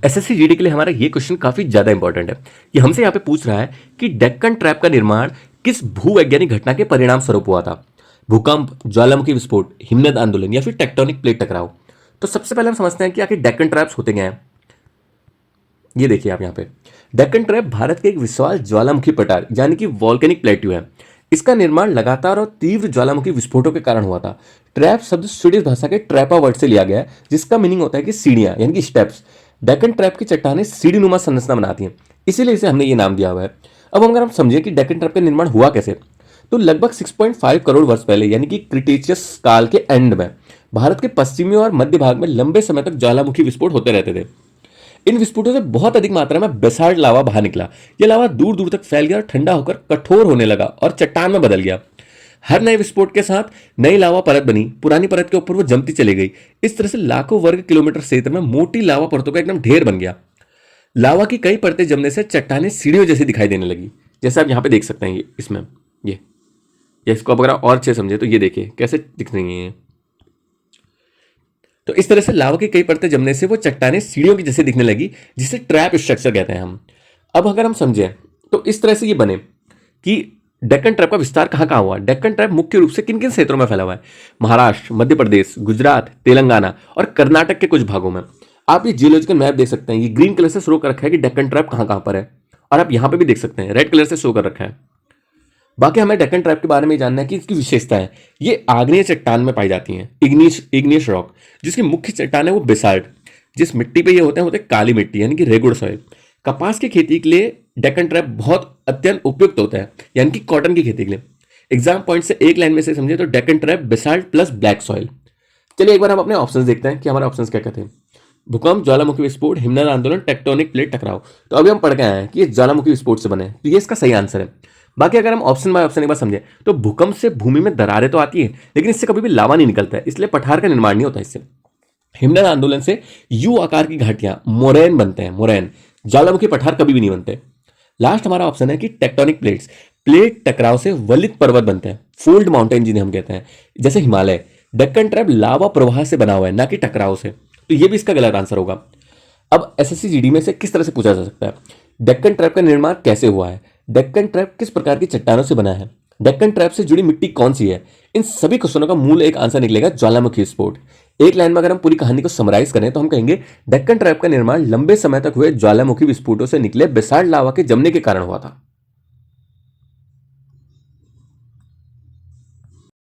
SSC GD के लिए हमारा ये क्वेश्चन काफी ज्यादा इंपॉर्टेंट है कि हमसे यहाँ पे पूछ रहा है कि डेक्कन ट्रैप का निर्माण किस भूवैज्ञानिक घटना के परिणाम स्वरूप हुआ था। भूकंप, ज्वालामुखी विस्फोट, हिमनद आंदोलन या फिर टेक्टोनिक प्लेट टकराव। तो सबसे पहले हम समझते हैं कि आखिर डेक्कन ट्रैप्स होते क्या हैं। ये देखिए आप यहाँ पे, डेक्कन ट्रैप भारत के एक विशाल ज्वालामुखी पठार यानी कि वॉल्केनिक प्लेट्यू है। इसका निर्माण लगातार और तीव्र ज्वालामुखी विस्फोटों के कारण हुआ था। ट्रैप शब्द स्वीडिश भाषा के ट्रैपा वर्ड से लिया गया है, जिसका मीनिंग होता है कि सीढ़ियां यानी कि स्टेप्स। डेक्कन ट्रैप की चट्टानें सीढ़ी नुमा संरचना बनाती हैं, इसीलिए इसे हमने ये नाम दिया हुआ है। अब अगर हम समझें कि डेक्कन ट्रैप का निर्माण हुआ कैसे, तो लगभग 6.5 करोड़ वर्ष पहले यानी कि क्रिटेशियस काल के एंड में भारत के पश्चिमी और मध्य भाग में लंबे समय तक ज्वालामुखी विस्फोट होते रहते थे। इन विस्फोटों से बहुत अधिक मात्रा में बेसाल्ट लावा बाहर निकला। यह लावा दूर दूर तक फैल गया और ठंडा होकर कठोर होने लगा और चट्टान में बदल गया। हर नए विस्फोट के साथ नई लावा परत बनी, पुरानी परत के ऊपर वो जमती चली गई। इस तरह से लाखों वर्ग किलोमीटर क्षेत्र में मोटी लावा परतों का एकदम ढेर बन गया। लावा की कई परतें जमने से चट्टानें सीढ़ियों जैसी दिखाई देने लगी, जैसे आप यहाँ पे देख सकते हैं। इसमें ये इसको आप अगर और अच्छे समझे तो ये देखिए कैसे दिख रही है। तो इस तरह से लावा की कई परतें जमने से वो चट्टानें सीढ़ियों की जैसे दिखने लगी, जिसे ट्रैप स्ट्रक्चर कहते हैं हम। अब अगर हम समझें तो इस तरह से ये बने कि डेक्कन ट्रैप का विस्तार कहाँ कहाँ हुआ। डेक्कन ट्रैप मुख्य रूप से किन किन क्षेत्रों में फैला हुआ है? महाराष्ट्र, मध्य प्रदेश, गुजरात, तेलंगाना और कर्नाटक के कुछ भागों में। आप ये जियोलॉजिकल मैप देख सकते हैं, ये ग्रीन कलर से शो कर रखा है कि डेक्कन ट्रैप कहाँ कहाँ पर है, और आप यहाँ पे भी देख सकते हैं रेड कलर से शो कर रखा है। बाकी हमें डेक्कन ट्रैप के बारे में जानना है कि इसकी विशेषता है। ये आग्नेय चट्टान में पाई जाती हैं, इग्नियस रॉक। जिसकी मुख्य चट्टान है वो बेसाल्ट। जिस मिट्टी पे ये होते हैं काली मिट्टी यानी कि रेगुड़ सॉइल। कपास की खेती के लिए डेक्कन ट्रैप बहुत अत्यंत उपयुक्त होता है, यानी कि कॉटन की खेती के लिए। एग्जाम पॉइंट से एक लाइन में से समझे तो Deccan trap basalt plus black soil. चलिए एक बार हम अपने ऑप्शंस देखते हैं कि हमारे ऑप्शंस क्या कहते हैं। भूकंप, ज्वालामुखी विस्फोट, हिमनद आंदोलन, टेक्टोनिक प्लेट टकराव। तो अभी हम पढ़ के आए हैं कि ये ज्वालामुखी विस्फोट से बने, तो ये इसका सही आंसर है। बाकी अगर हम ऑप्शन बाय ऑप्शन एक बार समझे तो भूकंप से भूमि में दरारें तो आती है, लेकिन इससे कभी भी लावा नहीं निकलता है, इसलिए पठार का निर्माण नहीं होता इससे। हिमनद आंदोलन से यू आकार की घाटियां मोरैन बनते हैं, मोरैन। ज्वालामुखी पठार कभी भी नहीं बनते। लास्ट हमारा ऑप्शन है कि टेक्टोनिक प्लेट्स, प्लेट टकराव से वलित पर्वत बनते हैं, फोल्ड माउंटेन जिन्हें हम कहते हैं, जैसे हिमालय। डेक्कन ट्रैप लावा प्रवाह से बना हुआ है, ना कि टकराव से, तो ये भी इसका गलत आंसर होगा। अब एसएससी जीडी में से किस तरह से पूछा जा सकता है? डेक्कन ट्रैप का निर्माण कैसे हुआ है? डेक्कन ट्रैप किस प्रकार की चट्टानों से बना है? डेक्कन ट्रैप से जुड़ी मिट्टी कौन सी है? इन सभी क्वेश्चनों का मूल एक आंसर निकलेगा, ज्वालामुखी विस्फोट। एक लाइन में अगर हम पूरी कहानी को समराइज करें तो हम कहेंगे डेक्कन ट्रैप का निर्माण लंबे समय तक हुए ज्वालामुखी विस्फोटों से निकले बेसाल्ट लावा के जमने के कारण हुआ था।